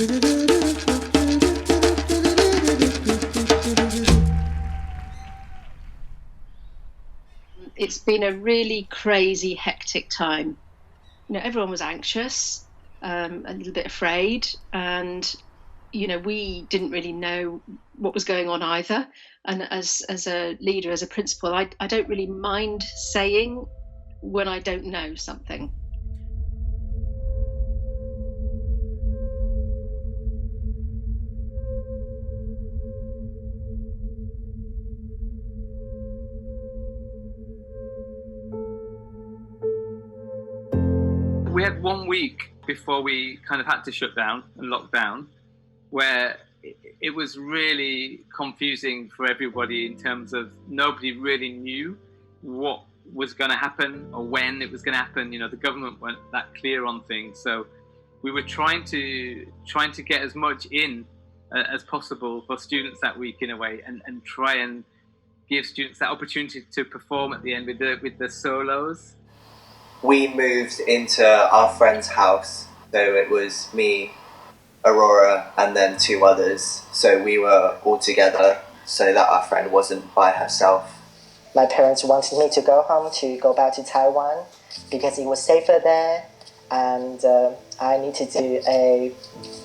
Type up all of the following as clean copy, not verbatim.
It's been a really crazy, hectic time. Everyone was anxious, a little bit afraid, and we didn't really know what was going on either. And as a leader, as a principal, I don't really mind saying when I don't know something. We had 1 week before we kind of had to shut down and lock down, where it was really confusing for everybody in terms of nobody really knew what was going to happen or when it was going to happen. The government weren't that clear on things, so we were trying to get as much in as possible for students that week in a way, and try and give students that opportunity to perform at the end with the solos. We moved into our friend's house, so it was me, Aurora, and then 2 others. So we were all together so that our friend wasn't by herself. My parents wanted me to go home, to go back to Taiwan, because it was safer there, and I need to do a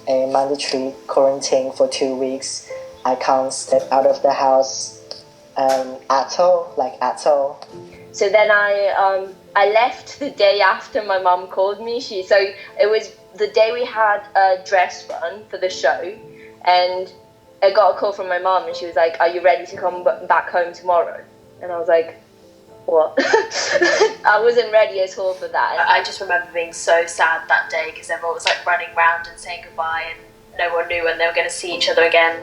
mandatory quarantine for 2 weeks. I can't step out of the house at all. So then I left the day after my mum called me. So it was the day we had a dress run for the show, and I got a call from my mum, and she was like, "Are you ready to come back home tomorrow?" And I was like, "What?" I wasn't ready at all for that. I just remember being so sad that day because everyone was like running around and saying goodbye, and no one knew when they were going to see each other again.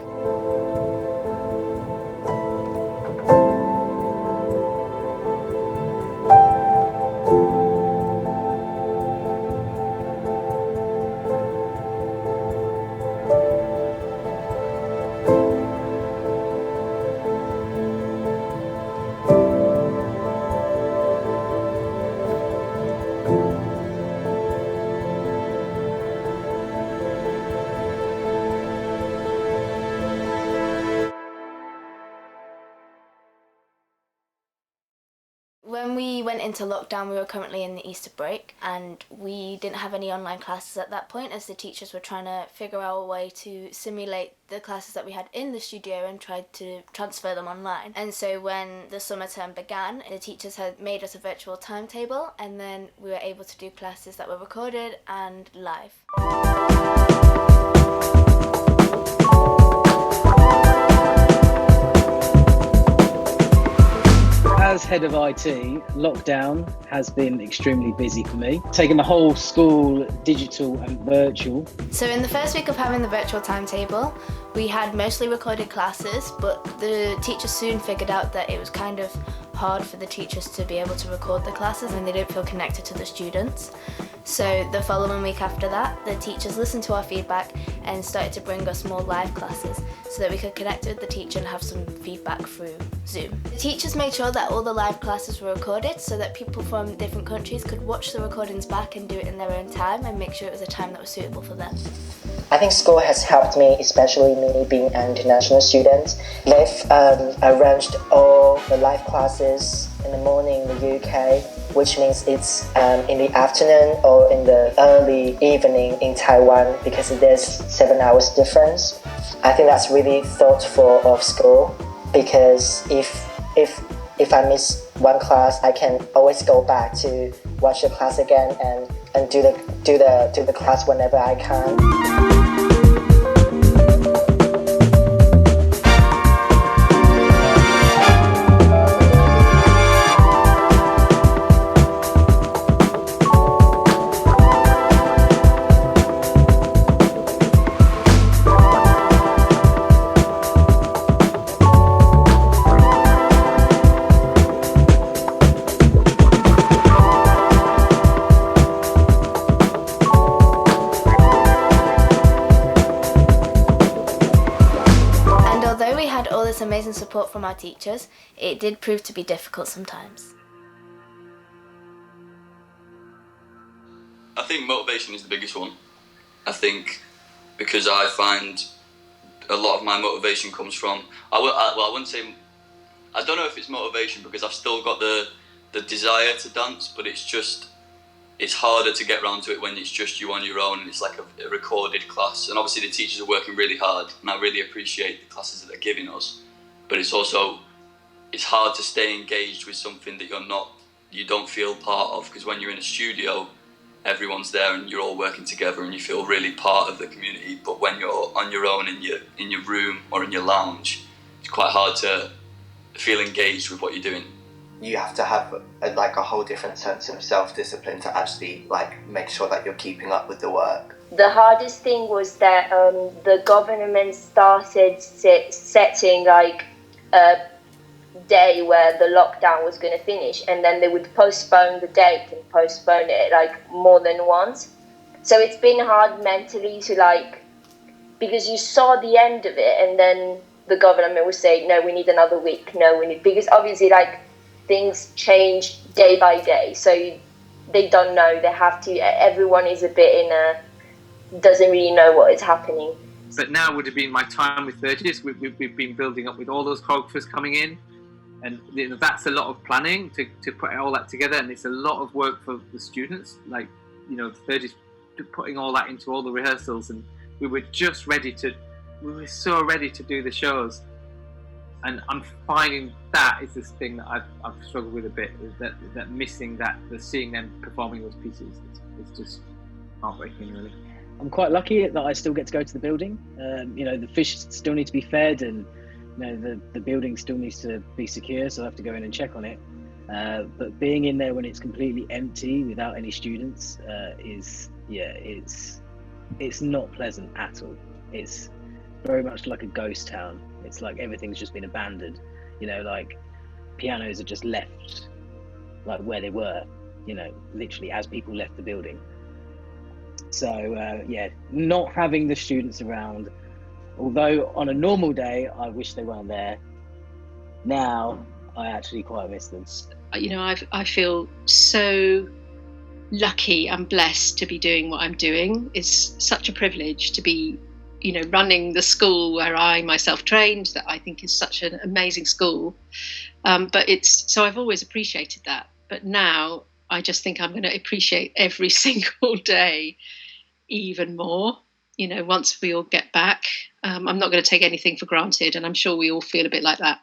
When we went into lockdown, we were currently in the Easter break, and we didn't have any online classes at that point, as the teachers were trying to figure out a way to simulate the classes that we had in the studio and tried to transfer them online. And so when the summer term began, the teachers had made us a virtual timetable, and then we were able to do classes that were recorded and live. As head of IT, lockdown has been extremely busy for me, taking the whole school digital and virtual. So in the first week of having the virtual timetable, we had mostly recorded classes, but the teachers soon figured out that it was kind of hard for the teachers to be able to record the classes and they didn't feel connected to the students. So the following week after that, the teachers listened to our feedback and started to bring us more live classes so that we could connect with the teacher and have some feedback through Zoom. The teachers made sure that all the live classes were recorded so that people from different countries could watch the recordings back and do it in their own time and make sure it was a time that was suitable for them. I think school has helped me, especially me being an international student. They've arranged all the live classes in the morning in the UK, which means it's in the afternoon or in the early evening in Taiwan, because there's 7 hours difference. I think that's really thoughtful of school, because if I miss one class, I can always go back to watch the class again and do the class whenever I can. Amazing support from our teachers, it did prove to be difficult sometimes. I think motivation is the biggest one. I think because I find a lot of my motivation comes from, I wouldn't say, I don't know if it's motivation because I've still got the desire to dance, but it's harder to get around to it when it's just you on your own and it's like a recorded class. And obviously the teachers are working really hard, and I really appreciate the classes that they're giving us, but it's hard to stay engaged with something that you don't feel part of, because when you're in a studio, everyone's there and you're all working together and you feel really part of the community. But when you're on your own in your room or in your lounge, it's quite hard to feel engaged with what you're doing. You have to have a whole different sense of self-discipline to actually make sure that you're keeping up with the work. The hardest thing was that the government started setting a day where the lockdown was going to finish, and then they would postpone the date and postpone it more than once. So it's been hard mentally to because you saw the end of it, and then the government would say, no, we need another week, because obviously things change day by day, so they don't know, they have to, everyone is a bit doesn't really know what is happening. But now would have been my time with Burgess. We've been building up with all those choreographers coming in, and that's a lot of planning to put all that together, and it's a lot of work for the students. Burgess putting all that into all the rehearsals, and we were so ready to do the shows. And I'm finding that is this thing that I've struggled with a bit, is that missing seeing them performing those pieces. It's just heartbreaking, really. I'm quite lucky that I still get to go to the building. The fish still need to be fed, and the building still needs to be secure, so I have to go in and check on it. But being in there when it's completely empty without any students it's not pleasant at all. It's very much like a ghost town. It's like everything's just been abandoned. Pianos are just left where they were, literally as people left the building. So not having the students around, although on a normal day I wish they weren't there, now I actually quite miss them. I feel so lucky and blessed to be doing what I'm doing. It's such a privilege to be running the school where I myself trained, that I think is such an amazing school. So I've always appreciated that. But now I just think I'm going to appreciate every single day even more, once we all get back. I'm not going to take anything for granted, and I'm sure we all feel a bit like that.